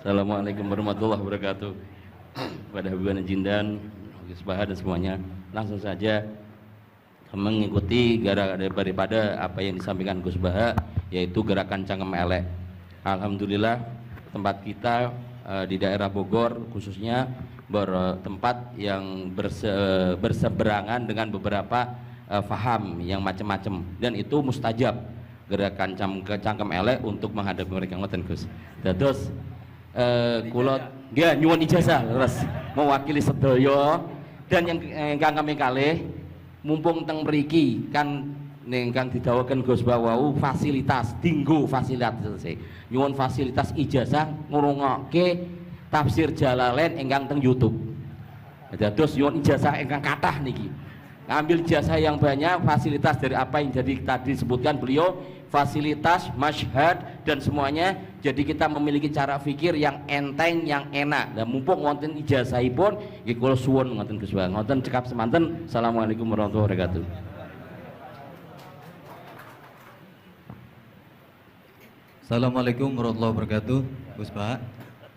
Assalamualaikum warahmatullahi wabarakatuh. Pada Habibana Jindan, Gus Baha dan semuanya, langsung saja mengikuti daripada apa yang disampaikan Gus Baha, yaitu gerakan Cangkem Elek. Alhamdulillah tempat kita di daerah Bogor khususnya bertempat yang berseberangan dengan beberapa faham yang macam-macam, dan itu mustajab gerakan Cangkem Elek untuk menghadapi mereka ngoten Gus. Dados kula nggih nyuwun ijazah terus mewakili sedaya, dan yang ingkang kami kalih mumpung teng mriki kan ingkang didhawuhaken Gus Bawau fasilitas dinggo fasilitas nyuwun fasilitas ijazah ngrungokke tafsir Jalalain ingkang teng YouTube. Dados nyuwun ijazah ingkang kathah niki. Ngambil ijazah yang banyak, fasilitas dari apa yang jadi tadi disebutkan beliau, fasilitas, masyhad dan semuanya. Jadi kita memiliki cara fikir yang enteng, yang enak. Dan mumpung wonten ijazahipun, nggih kula suwun ngoten Gus Bang. Ngoten cekap semanten. Assalamualaikum warahmatullahi wabarakatuh. Assalamualaikum warahmatullahi wabarakatuh. Gus Baha,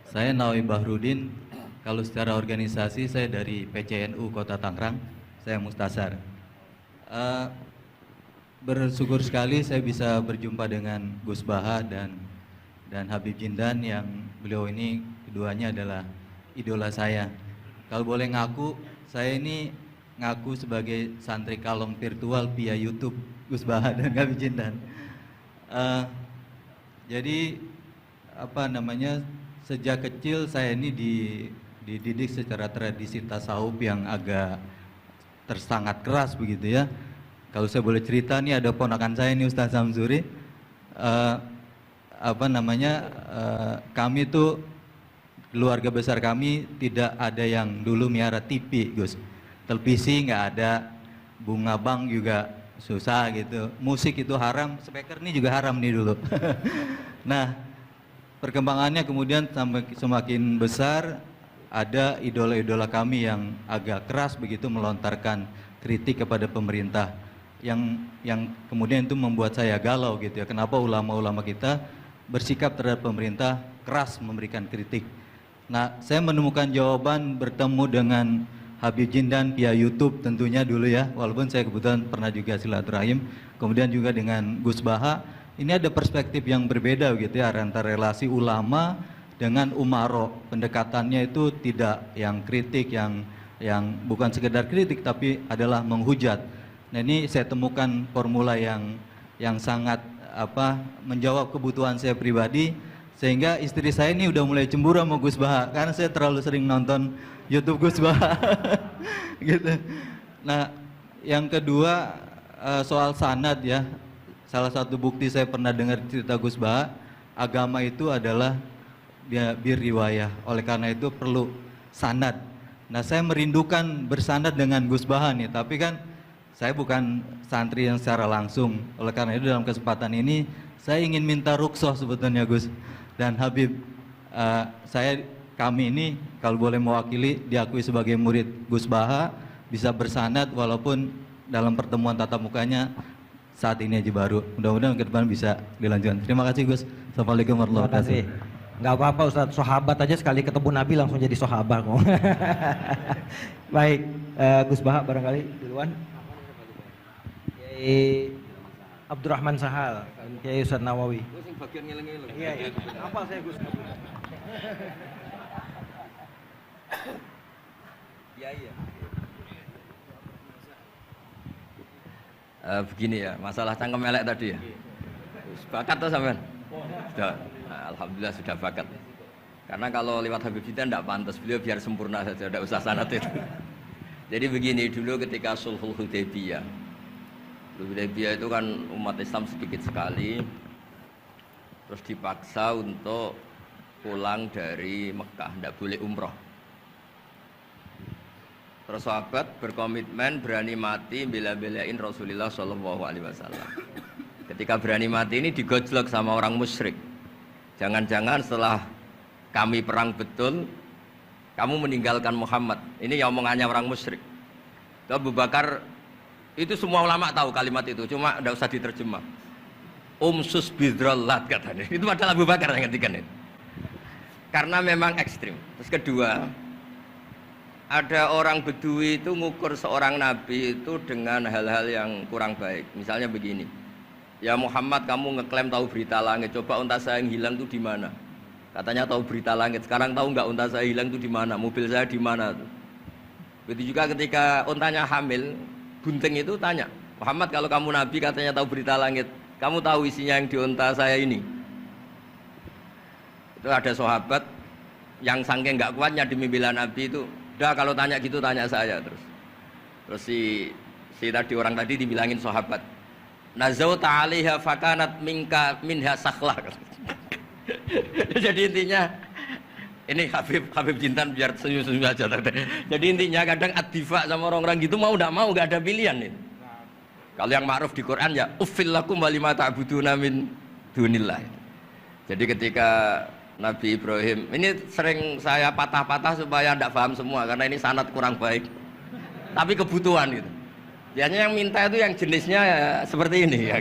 saya Nawawi Bahrudin. Kalau secara organisasi saya dari PCNU Kota Tangerang. Saya Mustasar. Bersyukur sekali saya bisa berjumpa dengan Gus Baha dan Habib Jindan, yang beliau ini keduanya adalah idola saya. Kalau boleh ngaku, saya ini ngaku sebagai santri kalong virtual via YouTube Gus Baha dan Habib Jindan. Jadi apa namanya, sejak kecil saya ini dididik secara tradisi tasawuf yang agak tersangat keras begitu ya. Kalau saya boleh cerita nih, ada ponakan saya nih Ustaz Samsuri, kami tuh keluarga besar kami tidak ada yang dulu miara TV Gus, televisi nggak ada, bunga bank juga susah gitu, musik itu haram, speaker nih juga haram nih dulu. Nah perkembangannya kemudian semakin besar, ada idola-idola kami yang agak keras begitu melontarkan kritik kepada pemerintah, yang kemudian itu membuat saya galau gitu ya. Kenapa ulama-ulama kita bersikap terhadap pemerintah keras memberikan kritik? Nah, saya menemukan jawaban bertemu dengan Habib Jindan via YouTube tentunya dulu ya, walaupun saya kebetulan pernah juga silaturahim. Kemudian juga dengan Gus Baha, ini ada perspektif yang berbeda gitu ya, antara relasi ulama dengan umaro. Pendekatannya itu tidak yang kritik, yang bukan sekedar kritik tapi adalah menghujat. Nah ini saya temukan formula yang sangat menjawab kebutuhan saya pribadi, sehingga istri saya ini udah mulai cemburu sama Gus Baha karena saya terlalu sering nonton YouTube Gus Baha. Gitu. Nah yang kedua, soal sanad ya, salah satu bukti saya pernah dengar cerita Gus Baha, agama itu adalah bir riwayah, oleh karena itu perlu sanad. Nah saya merindukan bersanad dengan Gus Baha nih, tapi kan saya bukan santri yang secara langsung, oleh karena itu dalam kesempatan ini saya ingin minta rukhsah sebetulnya Gus dan Habib, kami ini kalau boleh mewakili diakui sebagai murid Gus Baha, bisa bersanad walaupun dalam pertemuan tatap mukanya saat ini aja baru. Mudah-mudahan ke depan bisa dilanjutkan. Terima kasih Gus. Assalamualaikum warahmatullahi wabarakatuh. Nggak apa-apa Ustadz, sahabat aja sekali ketemu Nabi langsung jadi sahabat kok. Baik, Gus Baha barangkali duluan. Kiai Abdurrahman Sahal, Kiai Ustadz Nawawi. Iya, apa saya Gus? Iya. Begini ya, masalah cangkem elek tadi ya. Bakat tuh sampean? Sudah, alhamdulillah sudah bakat. Karena kalau lewat Habib Jindan tidak pantas, beliau biar sempurna saja, tidak usah sanad itu. Jadi begini, dulu ketika Sulhul Hudaybiyah, itu kan umat Islam sedikit sekali, terus dipaksa untuk pulang dari Mekah, tidak boleh umroh. Terus sahabat berkomitmen berani mati bela-belain Rasulullah SAW. Ketika berani mati ini digojlok sama orang musyrik. Jangan-jangan setelah kami perang betul, kamu meninggalkan Muhammad. Ini yang omongannya orang musyrik. Abu Bakar, itu semua ulama tahu kalimat itu, cuma tidak usah diterjemah. Umsus bidrollat katanya. Itu adalah Abu Bakar yang ngertikan itu. karena memang ekstrim. Terus kedua, ada orang Bedui itu ngukur seorang nabi itu dengan hal-hal yang kurang baik. Misalnya begini, ya Muhammad, kamu ngeklaim tahu berita langit, coba unta saya yang hilang itu di mana? Katanya tahu berita langit, sekarang tahu nggak unta saya hilang itu di mana? Mobil saya di mana? Begitu juga ketika untanya hamil, bunting itu tanya, Muhammad, kalau kamu nabi katanya tahu berita langit, kamu tahu isinya yang di unta saya ini? Itu ada sahabat yang saking nggak kuatnya demi bela nabi itu, udah kalau tanya gitu tanya saya terus. Terus si tadi orang tadi dibilangin sahabat, nazauta 'alaiha fakanat minha sakhlah. Jadi intinya ini Habib Jintan biar senyum-senyum aja. Jadi intinya kadang ad-difa sama orang-orang gitu mau tidak mau nggak ada pilihan itu. Kalau yang ma'ruf di Quran ya uffil lakum wa lima ta'buduna min dunillah. Jadi ketika Nabi Ibrahim, ini sering saya patah-patah supaya tidak paham semua karena ini sanad kurang baik. Tapi kebutuhan gitu. Biasanya yang minta itu yang jenisnya ya seperti ini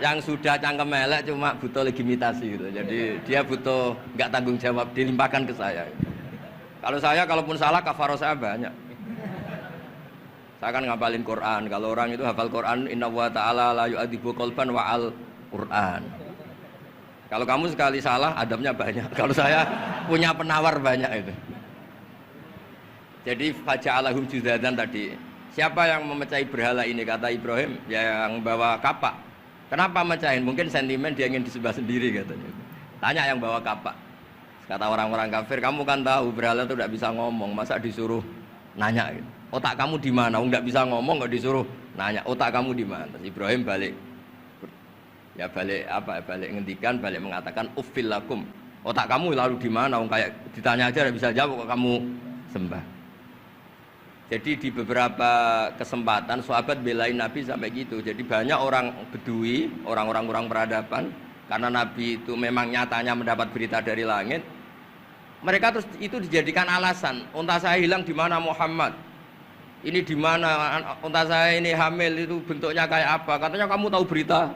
yang sudah cangkem elek cuma butuh legitimasi gitu. Jadi dia butuh nggak tanggung jawab, dilimpahkan ke saya. Kalau saya kalaupun salah kafaroh saya banyak. Saya kan ngapalin Quran. Kalau orang itu hafal Quran, inna wa ta'ala la yu'adzibu qalban wa al Quran. Kalau kamu sekali salah, adabnya banyak. Kalau saya punya penawar banyak itu. Jadi faja'alahum judadan tadi. Siapa yang memecahi berhala ini? Kata Ibrahim, yang bawa kapak. Kenapa mecahin? Mungkin sentimen dia ingin disembah sendiri katanya. Tanya yang bawa kapak. Kata orang-orang kafir, kamu kan tahu berhala itu tidak bisa ngomong, masa disuruh nanya gitu. Otak kamu di mana? Nggak bisa ngomong, nggak disuruh nanya. Otak kamu di mana? Ibrahim balik. Ya balik apa? Balik ngendikan, balik mengatakan uffil lakum. Otak kamu lalu di mana? Kayak ditanya aja tidak bisa jawab kok kamu sembah. Jadi di beberapa kesempatan sahabat belain Nabi sampai gitu. Jadi banyak orang Bedui, orang-orang peradaban, karena Nabi itu memang nyatanya mendapat berita dari langit. Mereka terus itu dijadikan alasan. Unta saya hilang di mana Muhammad? Ini di mana? Unta saya ini hamil itu bentuknya kayak apa? Katanya kamu tahu berita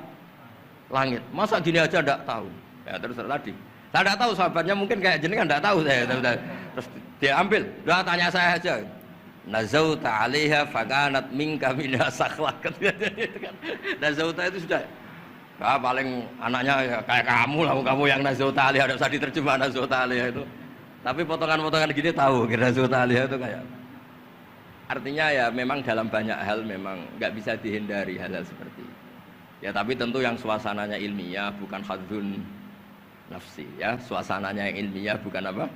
langit. Masa gini aja enggak tahu? Ya terus tadi. Saya enggak tahu sahabatnya mungkin kayak jenengan enggak tahu saya. Terus dia ambil, udah tanya saya aja. Nazauta 'alaiha fakanat minka minha sakhlah. Nazauta itu sudah paling anaknya kayak kamu lah, kamu yang nazauta 'alaiha, enggak usah diterjemah nazauta 'alaiha itu. Tapi potongan-potongan gini tahu kira nazauta 'alaiha itu kayak. Artinya ya memang dalam banyak hal memang nggak bisa dihindari hal-hal seperti itu. Ya tapi tentu yang suasananya ilmiah bukan hadzun nafsi ya, suasananya yang ilmiah bukan apa?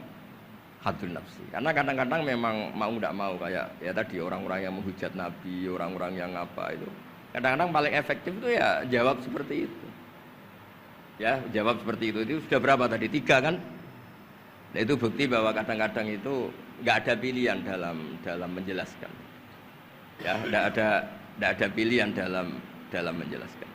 Hadun nafsi. Karena kadang-kadang memang mau tidak mau kayak ya tadi orang-orang yang menghujat Nabi, orang-orang yang apa itu. Kadang-kadang paling efektif itu ya jawab seperti itu. Ya, jawab seperti itu. Itu sudah berapa tadi? 3 kan? Nah, itu bukti bahwa kadang-kadang itu nggak ada pilihan dalam menjelaskan. Ya, nggak ada pilihan dalam menjelaskan.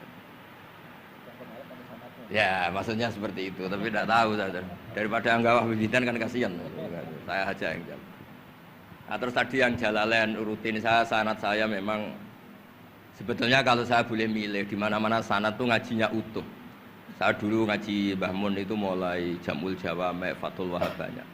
Ya, maksudnya seperti itu, tapi tidak tahu saya. Daripada anggawah bibitan kan kasihan. Saya aja yang jawab. Nah, terus tadi yang Jalalain rutin sanad saya memang sebetulnya kalau saya boleh milih di mana-mana sanad tuh ngajinya utuh. Saya dulu ngaji Mbah Mun itu mulai Jamul Jawami, Fathul Wahab banyak.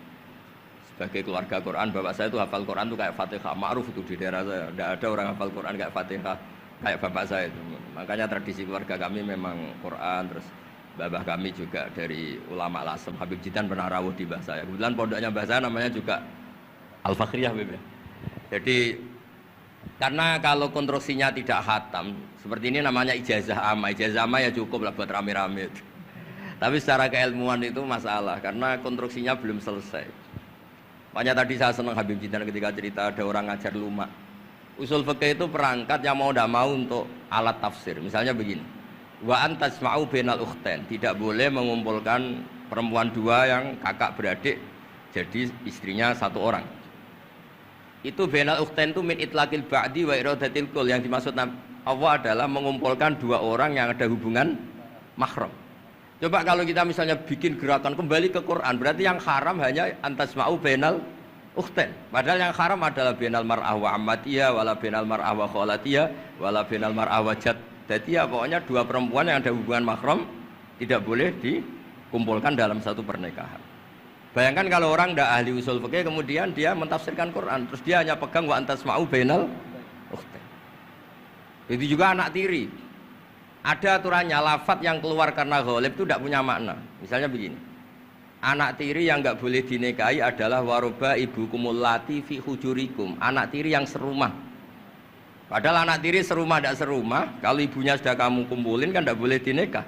Sebagai keluarga Quran, bapak saya itu hafal Quran tuh kayak Fatihah, ma'ruf itu di daerah saya. Tidak ada orang hafal Quran kayak Fatihah kayak bapak saya itu. Makanya tradisi keluarga kami memang Quran, terus babah kami juga dari ulama Lasem, Habib Jitan pernah rawuh di mbah saya. Kebetulan pondoknya mbah saya namanya juga Al-Fakhriyah. Jadi karena kalau konstruksinya tidak khatam, seperti ini namanya ijazah amma. Ijazah amma ya cukup lah buat rame-rame. Tapi secara keilmuan itu masalah karena konstruksinya belum selesai. Makanya tadi saya senang Habib Jitan ketika cerita ada orang ngajar lumak. Usul fikih itu perangkat yang mau tidak mau untuk alat tafsir. Misalnya begini. Wa antasma'u bainal ukhtain, tidak boleh mengumpulkan perempuan 2 yang kakak beradik jadi istrinya 1 orang. Itu bainal ukhtain itu min itlaqil ba'di wa iradatil kul, yang dimaksud Allah adalah mengumpulkan 2 orang yang ada hubungan mahram. Coba kalau kita misalnya bikin gerakan kembali ke Quran, berarti yang haram hanya antasma'u bainal ukhtain. Padahal yang haram adalah bainal mar'ah wa ammatiyah wala bainal mar'ah wa khalatiyah wala bainal mar'ah wa jad. Jadi ya pokoknya 2 perempuan yang ada hubungan mahram tidak boleh dikumpulkan dalam satu pernikahan. Bayangkan kalau orang tidak ahli usul fikih kemudian dia mentafsirkan Quran, terus dia hanya pegang wa antasma'u bainal ukhtain. Itu juga anak tiri. Ada aturannya, lafadz yang keluar karena ghalib itu tidak punya makna. Misalnya begini, anak tiri yang nggak boleh dinikahi adalah waroba ibu kumulati fi hujurikum, anak tiri yang serumah. Padahal anak tiri serumah tidak serumah, kalau ibunya sudah kamu kumpulin kan tidak boleh dinikah.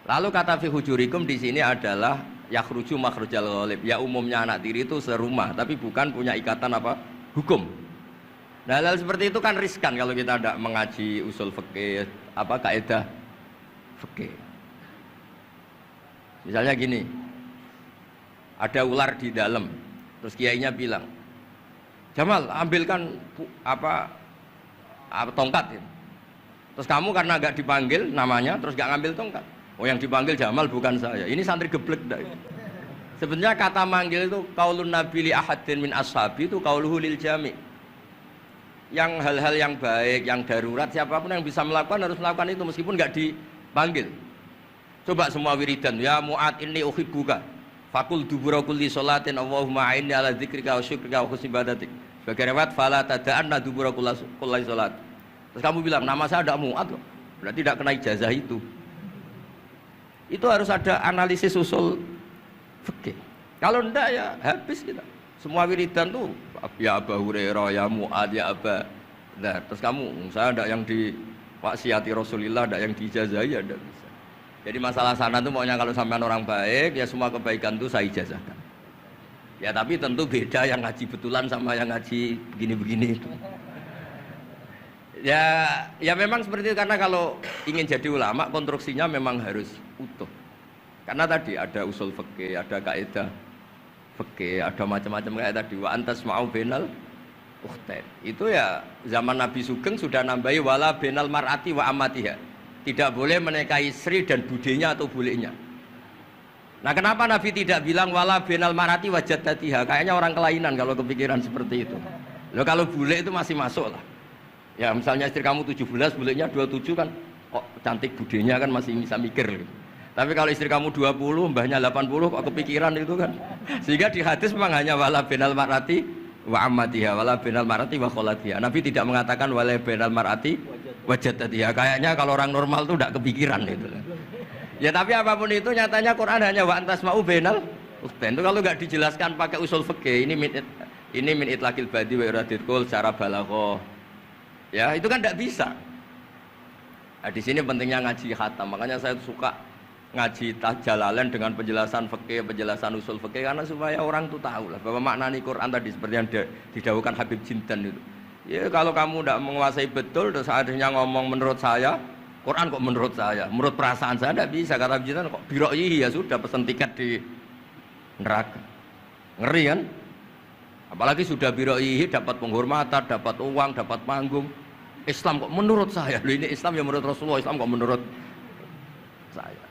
Lalu kata fi hujurikum di sini adalah yakhruju makhrujal ghalib. Ya umumnya anak tiri itu serumah, tapi bukan punya ikatan apa? Hukum. Nah, hal seperti itu kan riskan kalau kita tidak mengaji usul fikih, apa kaidah fikih. Misalnya gini, ada ular di dalam, terus kiainya bilang, Jamal ambilkan tongkat. Terus kamu karena nggak dipanggil namanya, terus nggak ngambil tongkat. Oh yang dipanggil Jamal bukan saya. Ini santri geblek dah. Sebenarnya kata manggil itu qaulun nabi li ahadin min ashabi itu qauluhu lil jami'. Yang hal-hal yang baik, yang darurat, siapapun yang bisa melakukan harus melakukan itu meskipun nggak dipanggil. Coba semua wiridan, ya Mu'ad inni uhibbuka fakul dubura kulli sholatin Allahumma a'inni ala dzikrika wa syukrika wa husni ibadatik. Sebagai riwayat fala tada'anna dubura kulli sholat. Terus kamu bilang nama saya ada Mu'ad loh, berarti tidak kena ijazah itu. Itu harus ada analisis usul fikih. Kalau enggak ya habis kita. Semua wiridan tuh ya Abu Hurairah, ya Mu'ad, ya Aba. Nah, terus kamu, saya enggak yang diwaksiati Rasulullah, enggak yang diijazahi, ya enggak bisa. Jadi masalah sana tuh maunya kalau sampean orang baik, ya semua kebaikan tuh saya ijazahkan. Ya tapi tentu beda yang ngaji betulan sama yang ngaji begini-begini itu. Ya memang seperti itu, karena kalau ingin jadi ulama konstruksinya memang harus utuh. Karena tadi ada usul fikih, ada kaidah fikih, ada macam-macam kayak tadi wa antasma'u bainal ukhtain. Itu ya zaman Nabi Sugeng sudah nambahi wala bainal mar'ati wa amatiha. Tidak boleh menikahi istri dan budenya atau bulenya. Nah, kenapa Nabi tidak bilang wala bainal mar'ati wa jaddatiha? Kayaknya orang kelainan kalau kepikiran seperti itu. Loh, kalau bule itu masih masuk lah. Ya misalnya istri kamu 17, bulenya 27 kan kok cantik budenya kan masih bisa mikir gitu. Tapi kalau istri kamu 20, mbahnya 80 kok kepikiran itu kan. Sehingga di hadis memang hanya wala bainal mar'ati wa ammatiha, wala bainal mar'ati wa kholatiha. Nabi tidak mengatakan wala bainal mar'ati wa jaddatiha. Kayaknya kalau orang normal tuh tidak kepikiran itu. Ya tapi apapun itu nyatanya Quran hanya wa antasma'u bainal ukhtain. Itu kalau nggak dijelaskan pakai usul fikih, ini min itlaqil badi wa iradil qul secara balaghah. Ya, itu kan tidak bisa. Nah, di sini pentingnya ngaji khatam. Makanya saya suka ngaji Jalalain dengan penjelasan fikih, penjelasan usul fikih, karena supaya orang tuh tahu lah bahwa maknani Quran tadi seperti yang didhawuhkan Habib Jindan itu. Ya kalau kamu tidak menguasai betul terus akhirnya ngomong menurut saya, Quran kok menurut saya, menurut perasaan saya tidak bisa. Kata Habib Jindan kok biro'ihi, ya sudah pesen tiket di neraka. Ngeri kan? Apalagi sudah biro'ihi dapat penghormatan, dapat uang, dapat panggung. Islam kok menurut saya, loh ini Islam ya menurut Rasulullah, Islam kok menurut saya.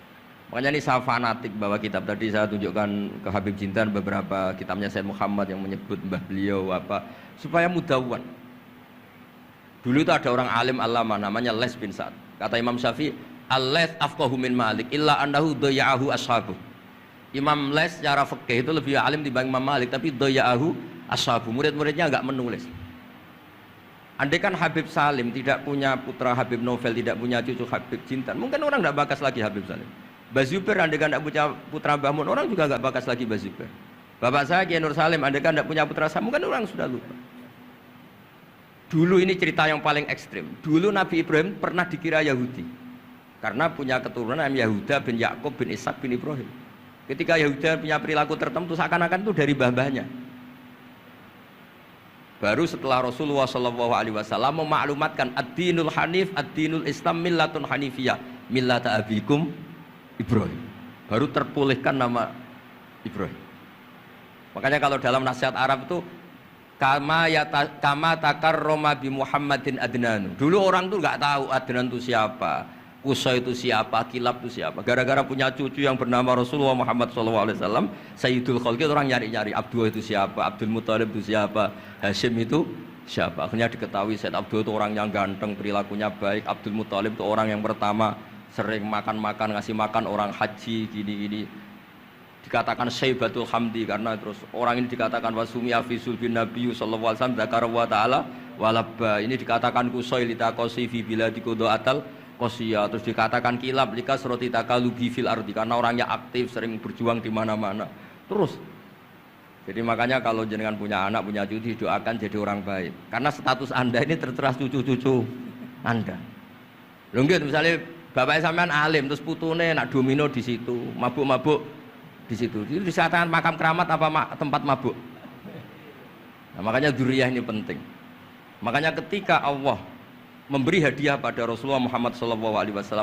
Makanya ini saya fanatik bahwa kitab tadi saya tunjukkan ke Habib Jindan beberapa kitabnya Said Muhammad yang menyebut mbah beliau apa supaya mudawwan. Dulu itu ada orang alim alama namanya Les bin Sa'ad. Kata Imam Syafi'i, "Al-Les afqahu min Malik illa annahu daya'ahu ashabu." Imam Les secara fikih itu lebih alim dibanding Imam Malik, tapi daya'ahu ashabu. Murid-muridnya enggak menulis. Andai kan Habib Salim tidak punya putra Habib Novel, tidak punya cucu Habib Jindan, mungkin orang enggak bakas lagi Habib Salim. Bazuber andai kan enggak punya putra Mbah Mun, orang juga enggak bakas lagi Bazuber. Bapak saya Kiai Nur Salim andai kan enggak punya putra saya, mungkin orang sudah lupa. Dulu ini cerita yang paling ekstrim. Dulu Nabi Ibrahim pernah dikira Yahudi karena punya keturunan Yahuda bin Yakub bin Ishak bin Ibrahim. Ketika Yahuda punya perilaku tertentu seakan-akan itu dari mbah-mbahnya. Baru setelah Rasulullah SAW memaklumatkan ad-dinul hanif, ad-dinul Islam millatun hanifiyah, millata abikum Ibrahim. Baru terpulihkan nama Ibrahim. Makanya kalau dalam nasihat Arab itu kama takarrama bi Muhammadin adnanu. Dulu orang tuh nggak tahu Adnan itu siapa, Qusay itu siapa, Kilab itu siapa. Gara-gara punya cucu yang bernama Rasulullah Muhammad SAW, Sayyidul Khalqi, orang nyari-nyari Abdul itu siapa, Abdul Muthalib itu siapa, Hashim itu siapa. Akhirnya diketahui Sayyid Abdul itu orang yang ganteng, perilakunya baik. Abdul Muthalib itu orang yang pertama sering makan-makan, ngasih makan orang haji, gini-gini. dikatakan Syaibatul Hamdi karena terus orang ini dikatakan wasumia fisul bin Nabi sallallahu alaihi wasallam dzakara wa ta'ala walabba, ini dikatakan kusoi litakosi fi biladi atal kosia, terus dikatakan kilab likas roti takalubi fil ardi karena orangnya aktif sering berjuang di mana-mana. Terus jadi makanya kalau jenengan punya anak, punya cucu, doakan jadi orang baik. Karena status Anda ini tertera cucu-cucu Anda. Lho nggih, misalnya bapak sampean alim terus putune nak domino di situ, mabuk-mabuk di situ. Itu disatakan makam keramat apa tempat mabuk? Nah, makanya dzurriyyah ini penting. Makanya ketika Allah memberi hadiah pada Rasulullah Muhammad SAW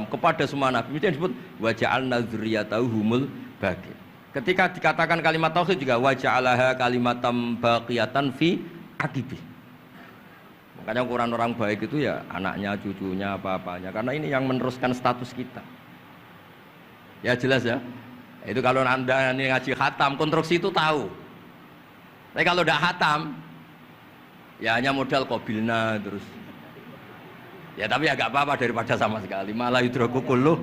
kepada semua nabi, itu disebut wa ja'alna dzurriyyatahu humul baqin. Ketika dikatakan kalimat tauhid juga wa ja'alaha kalimatam baqiyatan fi aqibi. Makanya ukuran orang baik itu ya anaknya, cucunya, apa-apanya, karena ini yang meneruskan status kita. Ya jelas ya. Itu kalau Anda ini ngaji khatam, konstruksi itu tahu. Tapi kalau tidak khatam, ya hanya modal qabilna terus. Ya tapi agak apa-apa daripada sama sekali. Malah yudraku kulluh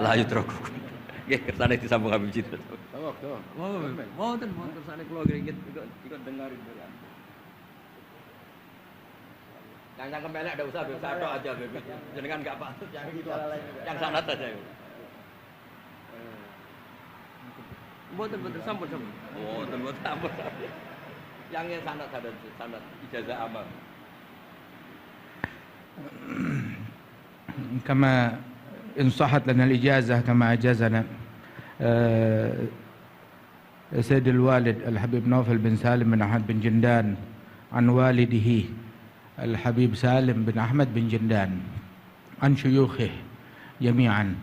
la yudraku. Nggih, kersane disambung Habib Jid. Mau kersane kula ikut dengarin ya. Yang kemelek ada usah Habib Sato aja Habib. Jenengan enggak patut yang itu. Yang sanad aja. Mboten sampun. Mboten sampun. Yang sanad ijazah amal. كما إن صحت لنا الإجازة كما أجازنا سيد الوالد الحبيب نوفل بن سالم بن أحمد بن جندان عن والده الحبيب سالم بن أحمد بن جندان عن شيوخه جميعا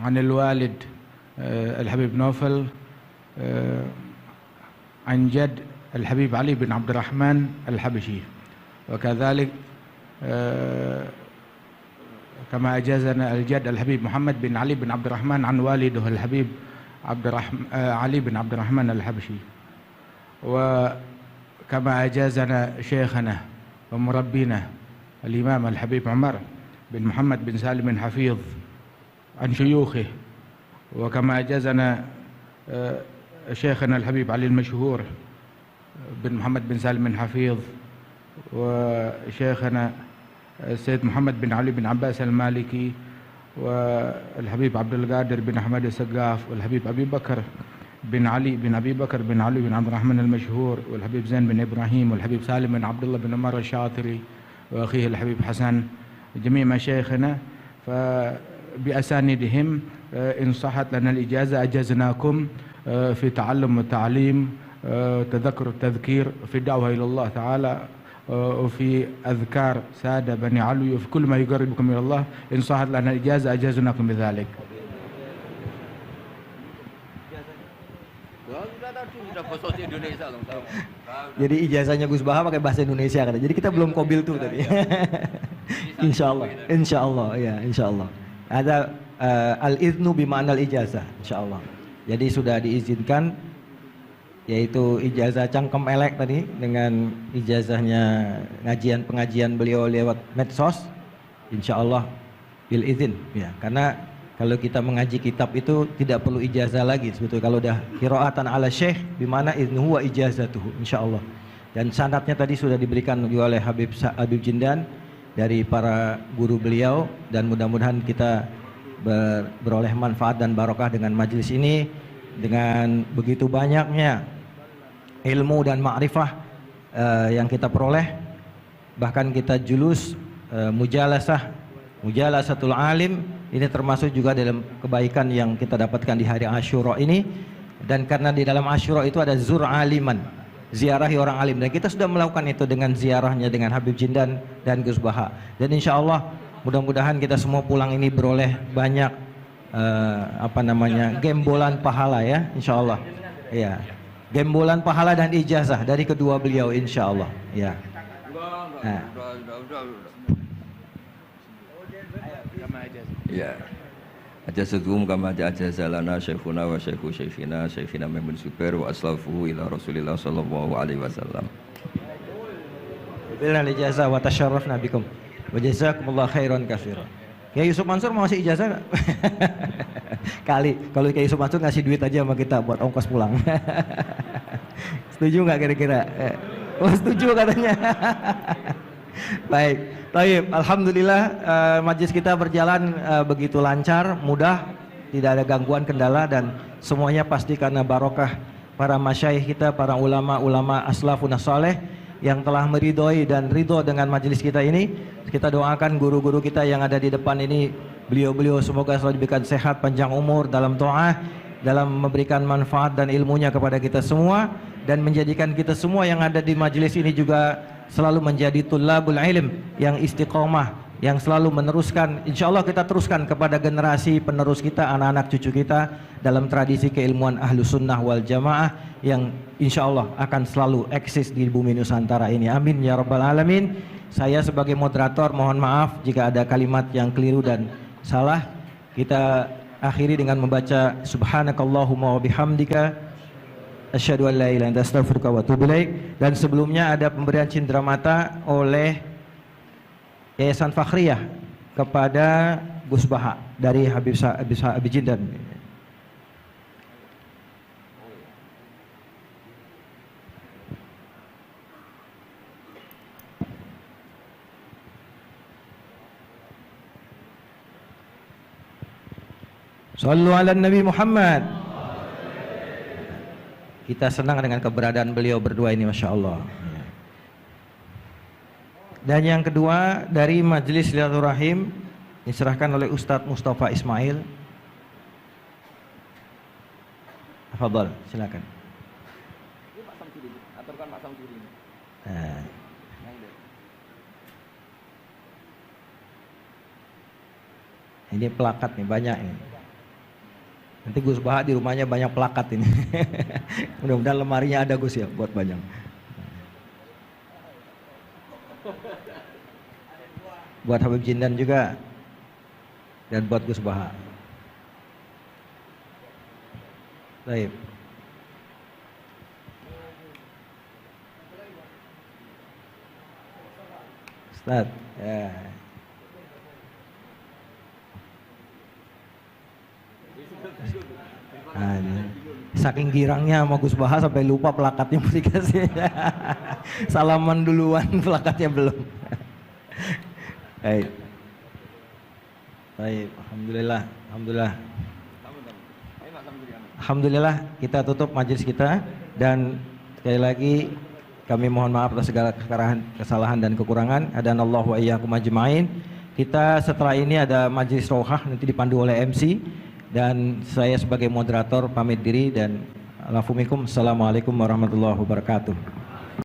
عن الوالد الحبيب نوفل عن جد الحبيب علي بن عبد الرحمن الحبشي وكذلك كما أجازنا الجد الحبيب محمد بن علي بن عبد الرحمن عن والده الحبيب علي بن عبد الرحمن الحبشي وكما أجازنا شيخنا ومربينا الإمام الحبيب عمر بن محمد بن سالم بن حفيظ عن شيوخه وكما أجازنا شيخنا الحبيب علي المشهور بن محمد بن سالم بن حفيظ وشيخنا السيد محمد بن علي بن عباس المالكي والحبيب عبد القادر بن أحمد السقاف والحبيب أبي بكر بن علي بن أبي بكر بن علي بن عبد الرحمن المشهور والحبيب زين بن إبراهيم والحبيب سالم بن عبد الله بن عمر الشاطري وأخيه الحبيب حسن جميع مشايخنا فبأسانيدهم إن صحت لنا الإجازة أجزناكم في تعلم والتعليم تذكر التذكير في الدعوة إلى الله تعالى وفي أذكار سادة بني علوي وفي كل ما يقربكم إلى الله إن صحت لنا الإجازة أجازناكم بذلك. Jadi ijazahnya Gus Baha pakai bahasa Indonesia kan. Jadi kita belum kobil tuh tadi. Insya Allah, ya insya Allah. Ada al-idnu bima'nal ijazah, insya Allah. Jadi sudah diizinkan, yaitu ijazah cangkem elek tadi dengan ijazahnya pengajian beliau lewat medsos, insya Allah bil izin, ya. Karena kalau kita mengaji kitab itu tidak perlu ijazah lagi sebetulnya. Kalau udah qiraatan ala syekh, bimana idnuhu wa ijazatuhu, insya Allah. Dan sanadnya tadi sudah diberikan juga oleh Habib Jindan dari para guru beliau, dan mudah-mudahan kita beroleh manfaat dan barokah dengan majelis ini, dengan begitu banyaknya ilmu dan ma'rifah yang kita peroleh. Bahkan kita julus mujalasatul alim, ini termasuk juga dalam kebaikan yang kita dapatkan di hari Asyura ini. Dan karena di dalam Asyura itu ada zur aliman, ziarahi orang alim, dan kita sudah melakukan itu dengan ziarahnya dengan Habib Jindan dan Gus Baha. Dan insya Allah mudah-mudahan kita semua pulang ini beroleh banyak gembolan pahala, ya insya Allah, ya, gembolan pahala dan ijazah dari kedua beliau insya Allah, ya. Nah. Ya, ajazakum kama ajazalana syekhuna wa syekhu syekhina Maimun Zubair wa aslafuhu ila Rasulillah sallallahu alaihi wasallam. Bilal ijazah wa tasyarrafna bikum wa jazakumullah khairan katsiran. Kiai Yusuf Mansur mau ngasih ijazah nggak? Kali, kalau Kiai Yusuf Mansur ngasih duit aja sama kita buat ongkos pulang. Setuju nggak kira-kira? Oh setuju katanya. Baik, alhamdulillah majelis kita berjalan begitu lancar, mudah, tidak ada gangguan kendala dan semuanya pasti karena barokah para masyayikh kita, para ulama-ulama aslafun saleh yang telah meridhoi dan ridho dengan majelis kita ini. Kita doakan guru-guru kita yang ada di depan ini, beliau-beliau semoga selalu diberikan sehat, panjang umur dalam ta'ah, dalam memberikan manfaat dan ilmunya kepada kita semua, dan menjadikan kita semua yang ada di majelis ini juga selalu menjadi tullabul ilm yang istiqomah, yang selalu meneruskan, insya Allah kita teruskan kepada generasi penerus kita, anak-anak cucu kita dalam tradisi keilmuan ahlu sunnah wal jamaah yang insya Allah akan selalu eksis di bumi Nusantara ini. Amin ya rabbal alamin. Saya sebagai moderator mohon maaf jika ada kalimat yang keliru dan salah. Kita akhiri dengan membaca subhanakallahumma wa bihamdika asyhadu an la ilaha illa anta astaghfiruka wa atubu ilaik. Dan sebelumnya ada pemberian cindera mata oleh Yayasan Fakhriyah kepada Gus Baha dari Habib Jindan. Sallu ala Nabi Muhammad. Kita senang dengan keberadaan beliau berdua ini, Masya Allah. Dan yang kedua dari Majelis Silaturahim diserahkan oleh Ustadz Mustafa Ismail. Fadhal, silakan. Ini plakat nih, banyak ini. Nanti Gus Baha di rumahnya banyak plakat ini. Mudah-mudahan lemarinya ada Gus ya buat banyak. Buat Habib Jindan juga dan buat Gus Baha. Baik. Ustaz, ya. Nah, saking girangnya sama Gus Baha sampai lupa plakatnya mau dikasih. Salaman duluan, plakatnya belum. Baik. Baik, alhamdulillah, alhamdulillah. Alhamdulillah kita tutup majelis kita dan sekali lagi kami mohon maaf atas segala kesalahan dan kekurangan. Adanallahu wa iyyakum ajmain. Kita setelah ini ada majelis rohah nanti dipandu oleh MC dan saya sebagai moderator pamit diri dan alafumikum. Assalamualaikum warahmatullahi wabarakatuh.